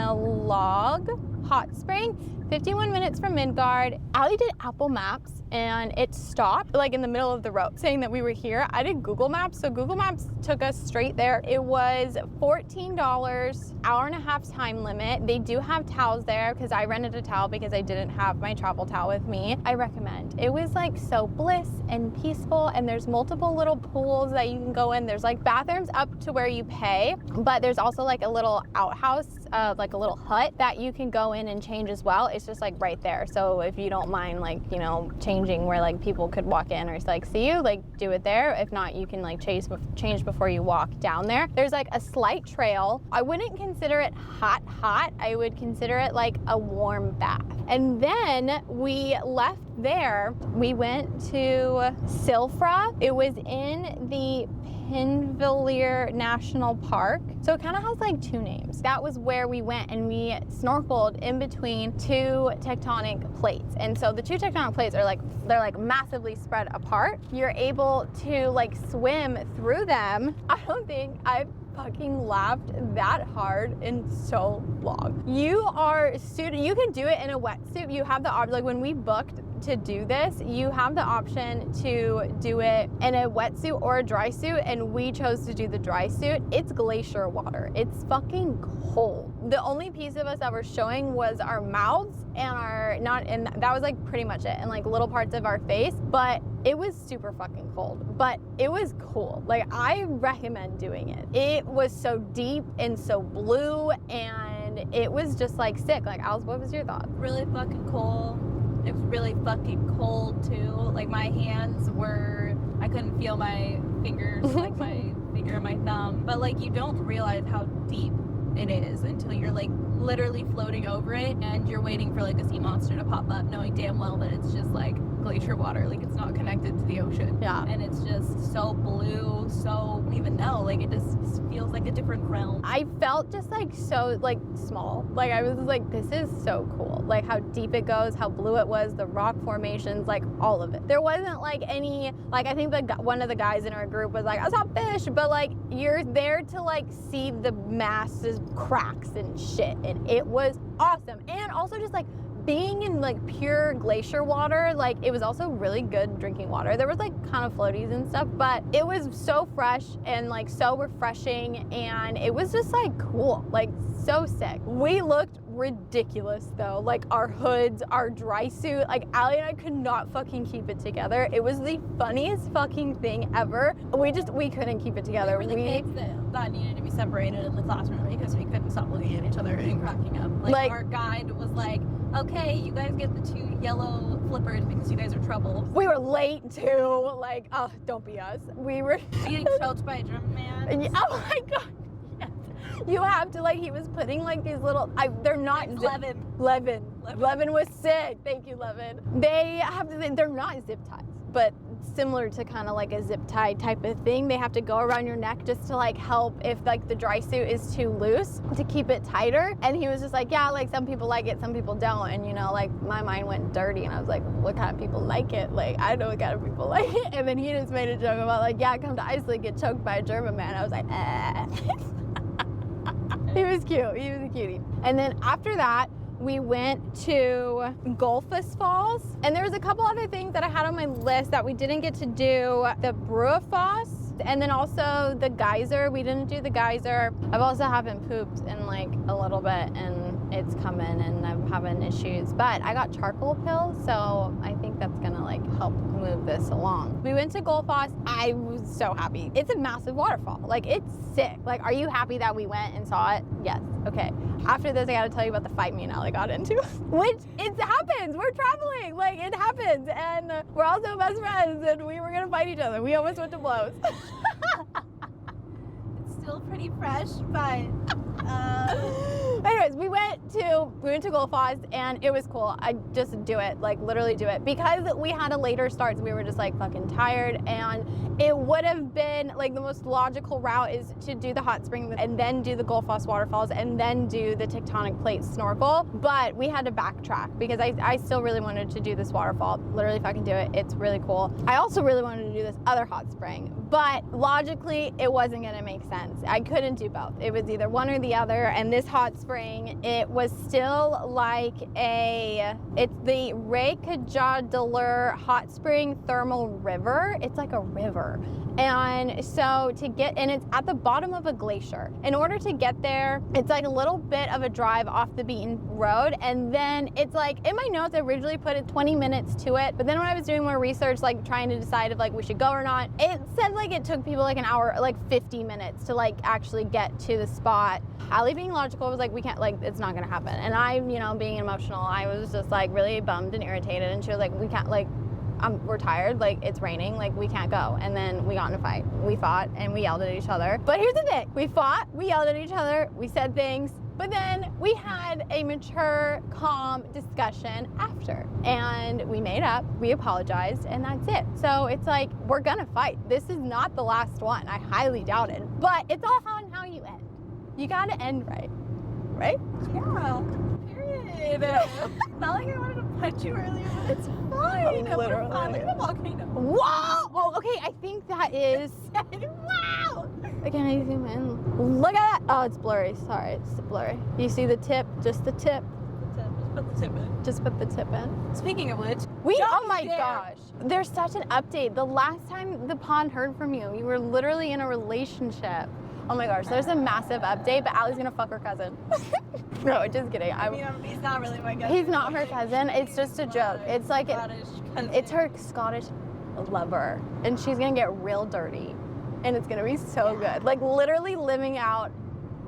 Log hot spring, 51 minutes from Midgard. Allie did Apple Maps and it stopped like in the middle of the road saying that we were here. I did Google Maps, so Google Maps took us straight there. It was $14, hour and a half time limit. They do have towels there because I rented a towel because I didn't have my travel towel with me. I recommend. It was like so bliss and peaceful, and there's multiple little pools that you can go in. There's like bathrooms up to where you pay, but there's also like a little outhouse, like a little hut that you can go in and change as well. It's just like right there. So if you don't mind, like, you know, changing where like people could walk in or like see you, like do it there. If not, you can like change before you walk down there. There's like a slight trail. I wouldn't consider it hot. I would consider it like a warm bath. And then we left there. We went to Silfra. It was in the Pinvalier National Park. So it kind of has like two names. That was where we went, and we snorkeled in between two tectonic plates. And so the two tectonic plates are like, they're like massively spread apart. You're able to like swim through them. I don't think I've fucking laughed that hard in so long. You can do it in a wetsuit. You have the option, like when we booked to do this, you have the option to do it in a wetsuit or a dry suit, and we chose to do the dry suit. It's glacier water. It's fucking cold. The only piece of us that were showing was our mouths and that was like pretty much it, and like little parts of our face, but it was super fucking cold, but it was cool. Like, I recommend doing it. It was so deep and so blue, and it was just like sick. Like, Alice, what was your thought? Really fucking cool. It was really fucking cold too. Like, my hands I couldn't feel my fingers, like my finger and my thumb. But like, you don't realize how deep it is until you're like literally floating over it and you're waiting for like a sea monster to pop up, knowing damn well that it's just like glacier water, like it's not connected to the ocean. Yeah. And it's just so blue, so I don't even know, like it just feels like a different realm. I felt just like so like small. Like, I was like, this is so cool. Like, how deep it goes, how blue it was, the rock formations, like all of it. There wasn't like any, like, I think one of the guys in our group was like, I saw fish, but like, you're there to like see the massive cracks and shit, and it was awesome. And also just like being in like pure glacier water, like it was also really good drinking water. There was like kind of floaties and stuff, but it was so fresh and like so refreshing, and it was just like cool, like so sick. We looked ridiculous though, like our hoods, our dry suit, like Allie and I could not fucking keep it together. It was the funniest fucking thing ever. We couldn't keep it together. We were the kids that needed to be separated in the classroom because we couldn't stop looking at each other and cracking up. Like our guide was like, okay, you guys get the 2 yellow flippers because you guys are trouble. We were late too. Like, oh, don't be us. We were getting choked by a German man. Oh my god. Yes. You have to, like, he was putting like these little, they're not Levin was sick. Thank you, Levin. They're not zip ties, but similar to kind of like a zip tie type of thing. They have to go around your neck just to like help if like the dry suit is too loose, to keep it tighter. And he was just like, yeah, like some people like it, some people don't. And you know, like my mind went dirty, and I was like, what kind of people like it? Like, I know what kind of people like it. And then he just made a joke about like, yeah, come to Iceland, get choked by a German man. I was like, He was cute. He was a cutie. And then after that, we went to Gullfoss Falls, and there was a couple other things that I had on my list that we didn't get to do. The Bruafoss, and then also the geyser. We didn't do the geyser. I've also haven't pooped in like a little bit, and it's coming, and I'm having issues. But I got charcoal pills, so I think that's gonna like help move this along. We went to Gullfoss. I was so happy. It's a massive waterfall. Like, it's sick. Like, are you happy that we went and saw it? Yes. Okay. After this, I gotta tell you about the fight me and Allie got into. Which, it happens. We're traveling. Like, it happens. And we're also best friends, and we were gonna fight each other. We almost went to blows. It's still pretty fresh, but anyways, we went to Gullfoss, and it was cool. I just do it, like literally do it, because we had a later start, so we were just like fucking tired, and it would have been like the most logical route is to do the hot spring and then do the Gullfoss waterfalls and then do the tectonic plate snorkel, but we had to backtrack because I still really wanted to do this waterfall. Literally fucking do it. It's really cool. I also really wanted to do this other hot spring, but logically it wasn't gonna make sense. I couldn't do both. It was either one or the other, and this hot spring, it was still like it's the Reykjadalur hot spring thermal river. It's like a river. And so it's at the bottom of a glacier. In order to get there, it's like a little bit of a drive off the beaten road. And then it's like, in my notes, I originally put it 20 minutes to it. But then when I was doing more research, like trying to decide if like we should go or not, it said like it took people like an hour, like 50 minutes to like actually get to the spot. Allie being logical was like, we can't, like, it's not gonna happen. And I, you know, being emotional, I was just like really bummed and irritated. And she was like, we can't, like, we're tired, like it's raining, like we can't go. And then we got in a fight. We fought and we yelled at each other. But here's the thing, we fought, we yelled at each other, we said things, but then we had a mature, calm discussion after. And we made up, we apologized, and that's it. So it's like, we're gonna fight. This is not the last one, I highly doubt it. But it's all on how you end. You gotta end right, right? yeah, period. Not like I wanted to punch you earlier, but it's fine. Literally. Look at the volcano. Wow! Oh, okay, I think that is... Wow! Again, I zoom in. Look at that! Oh, it's blurry. Sorry, it's blurry. You see the tip? Just the tip. Just put the tip in. Just put the tip in. Speaking of which, Oh my there. gosh. There's such an update. The last time the pond heard from you, you were literally in a relationship. Oh my gosh, there's a massive update, but Allie's gonna fuck her cousin. No, just kidding. I mean, he's not really my cousin. He's not her cousin. It's just a joke. It's like it's her Scottish lover, and she's gonna get real dirty, and it's gonna be so good. Like literally living out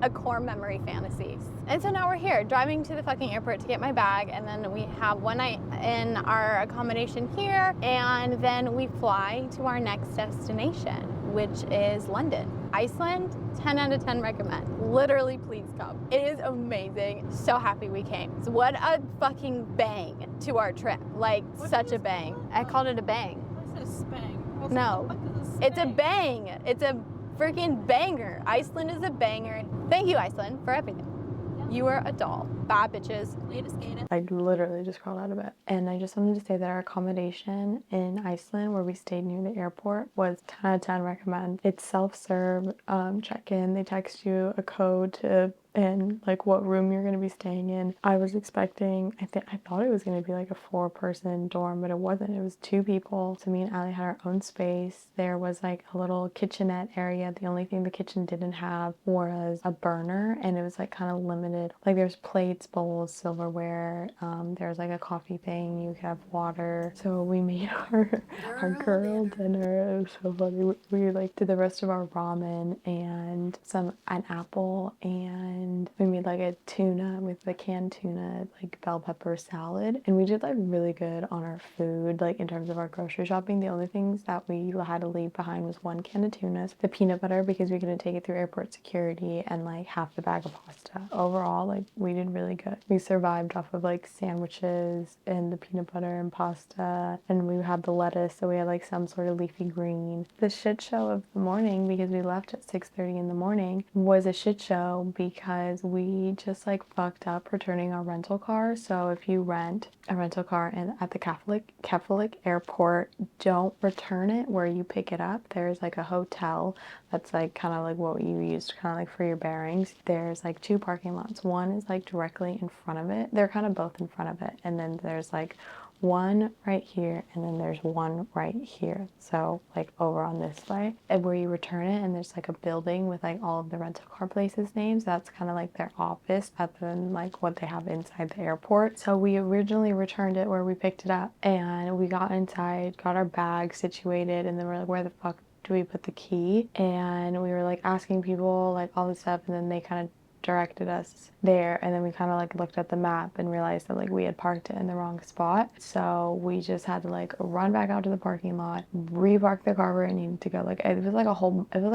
a core memory fantasy. And so now we're here, driving to the fucking airport to get my bag, and then we have one night in our accommodation here, and then we fly to our next destination, which is London. Iceland, 10 out of 10 recommend. Literally, please come. It is amazing. So happy we came. So what a fucking bang to our trip. Like, such a bang. I called it a bang. I said a spang. No, it's a bang. It's a freaking banger. Iceland is a banger. Thank you, Iceland, for everything. You are a doll. Bad bitches. I I literally just crawled out of bed. And I just wanted to say that our accommodation in Iceland, where we stayed near the airport, was 10 out of 10 recommend. It's self-serve check-in. They text you a code to and like what room you're going to be staying in. I was expecting, I thought it was going to be like a 4-person dorm, but it wasn't. It was 2 people. So me and Allie had our own space. There was like a little kitchenette area. The only thing the kitchen didn't have was a burner, and it was like kind of limited. Like there's plates, bowls, silverware. There's like a coffee thing. You could have water. So we made our girl dinner. It was so funny. We like did the rest of our ramen and an apple, and we made like a tuna with the canned tuna, like bell pepper salad. And we did like really good on our food, like in terms of our grocery shopping. The only things that we had to leave behind was 1 can of tuna, the peanut butter because we couldn't take it through airport security, and like half the bag of pasta. Overall, like we did really good. We survived off of like sandwiches and the peanut butter and pasta, and we had the lettuce, so we had like some sort of leafy green. The shit show of the morning, because we left at 6:30 in the morning, was a shit show because we just like fucked up returning our rental car. So if you rent a rental car at the Catholic airport, don't return it where you pick it up. There's like a hotel that's like kind of like what you used kind of like for your bearings. There's like 2 parking lots. One is like directly in front of it. They're kind of both in front of it. And then there's like one right here, and then there's one right here. So like over on this way, and where you return it, and there's like a building with like all of the rental car places names. That's kind of like their office, other than like what they have inside the airport. So we originally returned it where we picked it up, and we got inside, got our bag situated, and then we're like, where the fuck do we put the key? And we were like asking people like all this stuff, and then they kind of directed us there, and then we kind of like looked at the map and realized that like we had parked it in the wrong spot. So we just had to like run back out to the parking lot, repark the car where it needed to go. Like it was like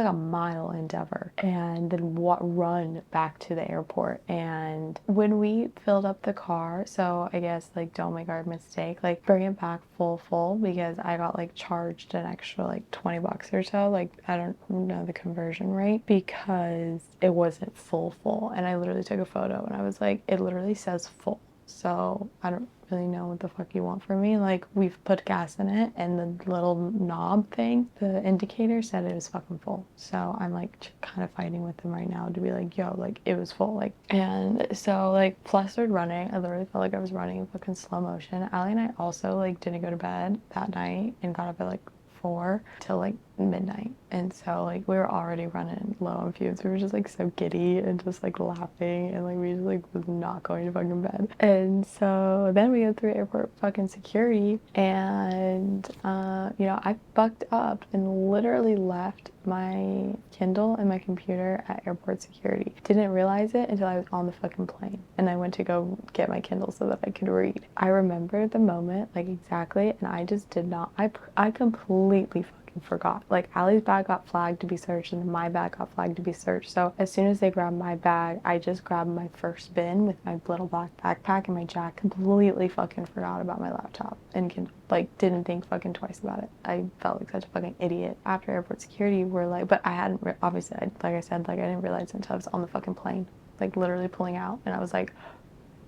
a mile endeavor, and then run back to the airport. And when we filled up the car, so I guess like don't make our mistake, like bring it back full, because I got like charged an extra like $20 or so. Like I don't know the conversion rate, because it wasn't full. And I literally took a photo, and I was like, it literally says full. So I don't really know what the fuck you want from me. Like, we've put gas in it, and the little knob thing, the indicator said it was fucking full. So I'm like kind of fighting with them right now to be like, yo, like it was full. Like, and so like flustered running. I literally felt like I was running in fucking slow motion. Allie and I also like didn't go to bed that night and got up at like 4 till like midnight, and so like we were already running low on fumes. We were just like so giddy and just like laughing, and like we just like was not going to fucking bed. And so then we go through airport fucking security, and I fucked up and literally left my Kindle and my computer at airport security. Didn't realize it until I was on the fucking plane, and I went to go get my Kindle so that I could read. I remember the moment like exactly, and I just did not. I completely forgot. Like Allie's bag got flagged to be searched, and then my bag got flagged to be searched. So as soon as they grabbed my bag, I just grabbed my first bin with my little black backpack and my jack. Completely fucking forgot about my laptop and Kindle. Like didn't think fucking twice about it. I felt like such a fucking idiot. After airport security, we're like, but I hadn't obviously, like I said, like I didn't realize until I was on the fucking plane, like literally pulling out, and I was like,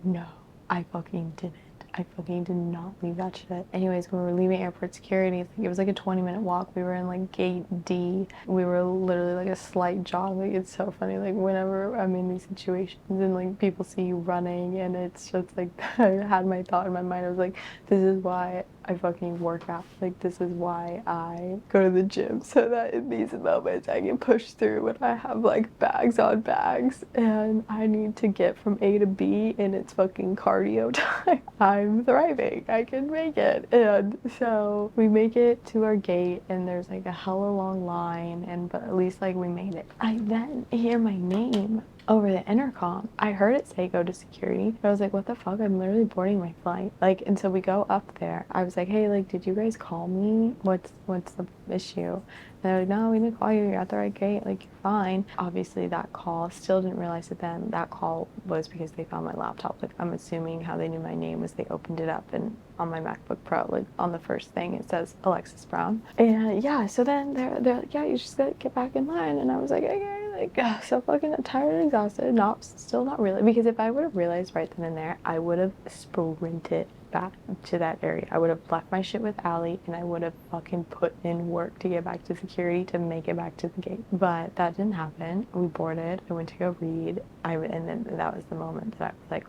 no. I fucking didn't. I fucking did not leave that shit. Anyways, when we were leaving airport security, it was like a 20-minute walk. We were in like gate D. We were literally like a slight jog. Like, it's so funny. Like, whenever I'm in these situations and like people see you running, and it's just like, I had my thought in my mind. I was like, this is why I fucking work out. Like, this is why I go to the gym, so that in these moments I can push through when I have like bags on bags and I need to get from A to B and it's fucking cardio time. I'm thriving. I can make it. And so we make it to our gate and there's like a hella long line, and but at least like we made it. I then hear my name over the intercom. I heard it say go to security. I was like, what the fuck? I'm literally boarding my flight. Like, and so we go up there. I was like, hey, like, did you guys call me? What's the issue? And they're like, no, we didn't call you. You're at the right gate. Like, you're fine. Obviously, that call, still didn't realize it then. That call was because they found my laptop. Like, I'm assuming how they knew my name was they opened it up, and on my MacBook Pro, like, on the first thing, it says Alexis Brown. And yeah, so then they're like, yeah, you just gotta get back in line. And I was like, okay. Like, so fucking tired and exhausted. Still not really, because if I would have realized right then and there, I would have sprinted back to that area. I would have left my shit with Allie and I would have fucking put in work to get back to security to make it back to the gate. But that didn't happen. We boarded. I went to go read. And then that was the moment that I was like,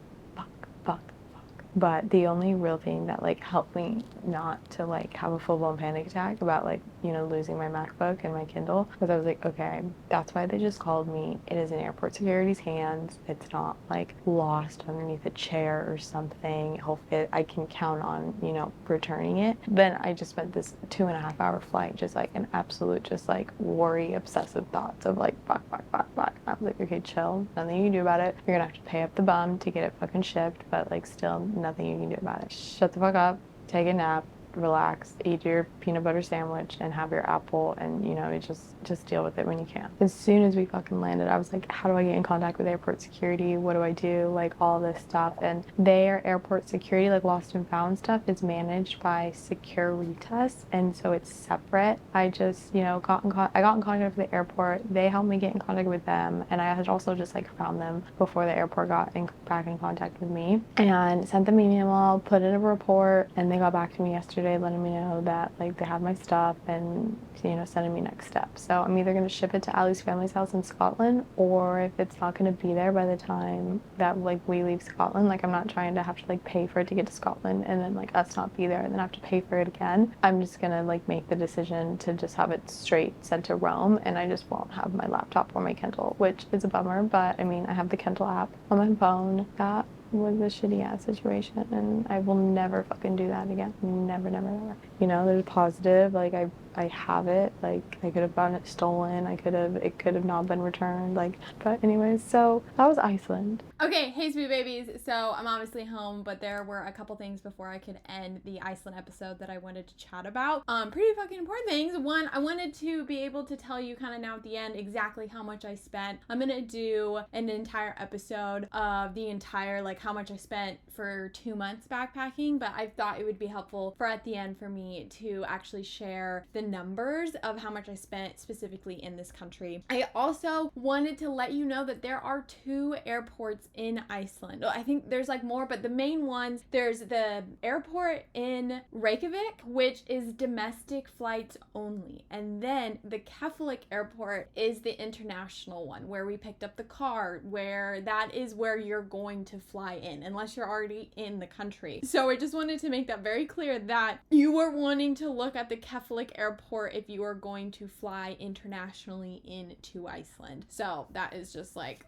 fuck. But the only real thing that like helped me not to like have a full-blown panic attack about like, you know, losing my MacBook and my Kindle was I was like, okay, that's why they just called me. It is in airport security's hands. It's not like lost underneath a chair or something. Hopefully I can count on, you know, returning it. Then I just spent this 2.5-hour flight just like an absolute just like worry obsessive thoughts of like fuck. I was like, okay, chill, nothing you can do about it. You're gonna have to pay up the bum to get it fucking shipped, but like still nothing you can do about it. Shut the fuck up, take a nap, relax, eat your peanut butter sandwich and have your apple, and you know, just deal with it when you can. As soon as we fucking landed, I was like, how do I get in contact with airport security? What do I do? Like all this stuff. And their airport security, like lost and found stuff, is managed by Securitas, and so it's separate. I just, you know, got in contact with the airport. They helped me get in contact with them, and I had also just like found them before the airport got back in contact with me and sent them an email, put in a report, and they got back to me yesterday letting me know that like they have my stuff and, you know, sending me next steps. So I'm either going to ship it to Allie's family's house in Scotland, or if it's not going to be there by the time that like we leave Scotland, like I'm not trying to have to like pay for it to get to Scotland and then like us not be there and then have to pay for it again. I'm just going to like make the decision to just have it straight sent to Rome, and I just won't have my laptop or my Kindle, which is a bummer, but I mean, I have the Kindle app on my phone. That was a shitty ass situation, and I will never fucking do that again. Never. You know, there's positive, like I have it, like I could have gotten it stolen, it could have not been returned, like, but anyways, so that was Iceland. Okay, hey sweet babies. So I'm obviously home, but there were a couple things before I could end the Iceland episode that I wanted to chat about. Pretty fucking important things. One, I wanted to be able to tell you kind of now at the end exactly how much I spent. I'm gonna do an entire episode of the entire, like, how much I spent for 2 months backpacking, but I thought it would be helpful for at the end for me to actually share the numbers of how much I spent specifically in this country. I also wanted to let you know that there are 2 airports in Iceland. I think there's like more, but the main ones, there's the airport in Reykjavik, which is domestic flights only. And then the Keflavik airport is the international one where we picked up the car, where that is where you're going to fly in, unless you're already in the country. So I just wanted to make that very clear that you are wanting to look at the Keflavik airport if you are going to fly internationally into Iceland. So that is just like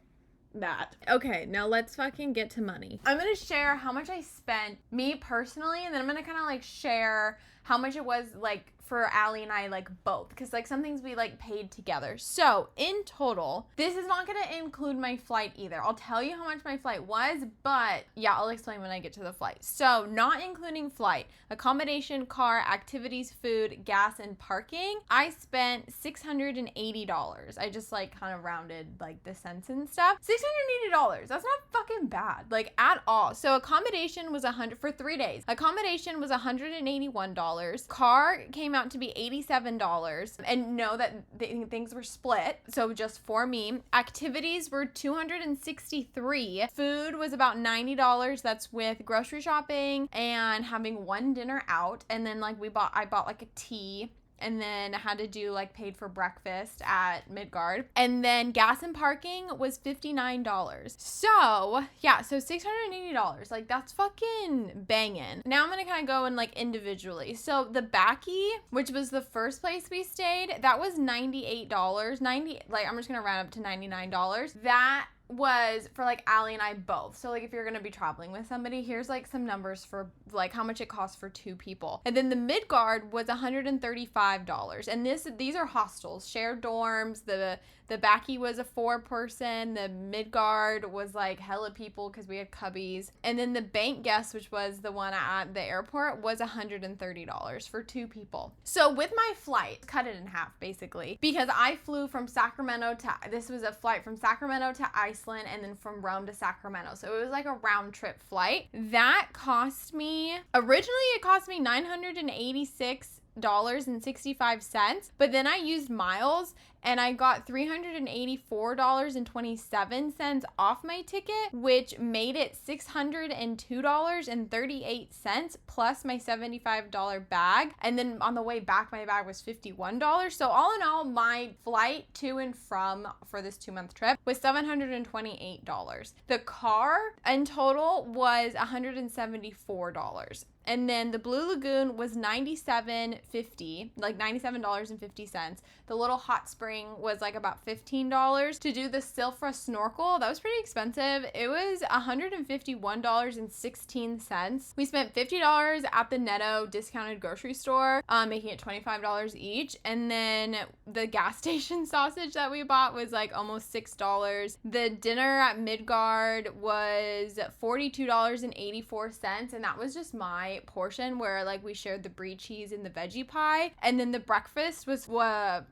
that. Okay, now let's fucking get to money. I'm gonna share how much I spent, me personally, and then I'm gonna kind of like share how much it was like for Allie and I, like both, because like some things we like paid together. So in total, this is not gonna include my flight either. I'll tell you how much my flight was, but yeah, I'll explain when I get to the flight. So not including flight, accommodation, car, activities, food, gas, and parking, I spent $680. I just like kind of rounded like the cents and stuff. $680, that's not fucking bad, like at all. So accommodation was $100 for 3 days. Accommodation was $181. Car came came out to be $87. And know that things were split, so just for me. Activities were $263. Food was about $90. That's with grocery shopping and having one dinner out. And then like I bought like a tea, and then had to do like paid for breakfast at Midgard. And then gas and parking was $59. So yeah, so $680. Like that's fucking banging. Now I'm gonna kind of go in like individually. So the Backy, which was the first place we stayed, that was $98. I'm just gonna round up to $99. That was for like Allie and I both. So like if you're gonna be traveling with somebody, here's like some numbers for like how much it costs for 2 people. And then the Midgard was $135. And these are hostels, shared dorms. The Backy was a 4-person. The Midgard was like hella people because we had cubbies. And then the Bank Guest, which was the one at the airport, was $130 for 2 people. So with my flight, cut it in half basically, because I flew from Sacramento this was a flight from Sacramento to Iceland and then from Rome to Sacramento. So it was like a round trip flight. That cost me, originally it cost me $986.65, but then I used miles and I got $384.27 off my ticket, which made it $602.38 plus my $75 bag. And then on the way back, my bag was $51. So all in all, my flight to and from for this 2-month trip was $728. The car in total was $174. And then the Blue Lagoon was $97.50, like $97.50. The little hot spring was like about $15. To do the Silfra snorkel, that was pretty expensive. It was $151.16. We spent $50 at the Netto discounted grocery store, making it $25 each. And then the gas station sausage that we bought was like almost $6. The dinner at Midgard was $42.84, and that was just my portion where like we shared the brie cheese and the veggie pie. And then the breakfast was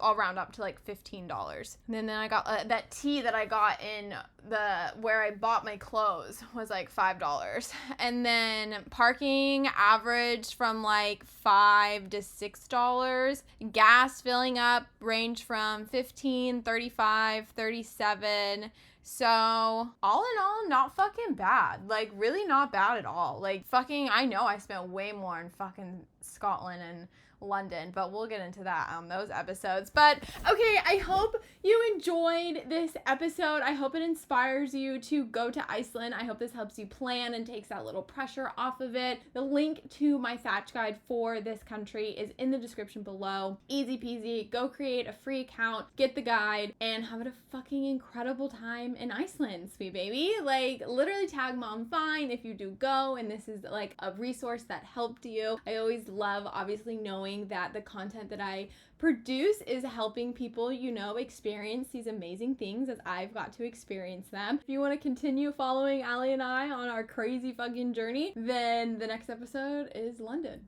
I'll round up to like $15. And then I got that tea that I got in where I bought my clothes was like $5. And then parking averaged from like $5 to $6. Gas filling up ranged from $15, $35, $37. So all in all, not fucking bad. Like really not bad at all. Like fucking, I know I spent way more in fucking Scotland and London, but we'll get into that on those episodes. But okay, I hope you enjoyed this episode. I hope it inspires you to go to Iceland. I hope this helps you plan and takes that little pressure off of it. The link to my Thatch guide for this country is in the description below. Easy peasy. Go create a free account, get the guide, and have a fucking incredible time in Iceland, sweet baby. Like literally tag mom fine if you do go and this is like a resource that helped you. I always love obviously knowing that the content that I produce is helping people, you know, experience these amazing things as I've got to experience them. If you want to continue following Allie and I on our crazy fucking journey, then the next episode is London.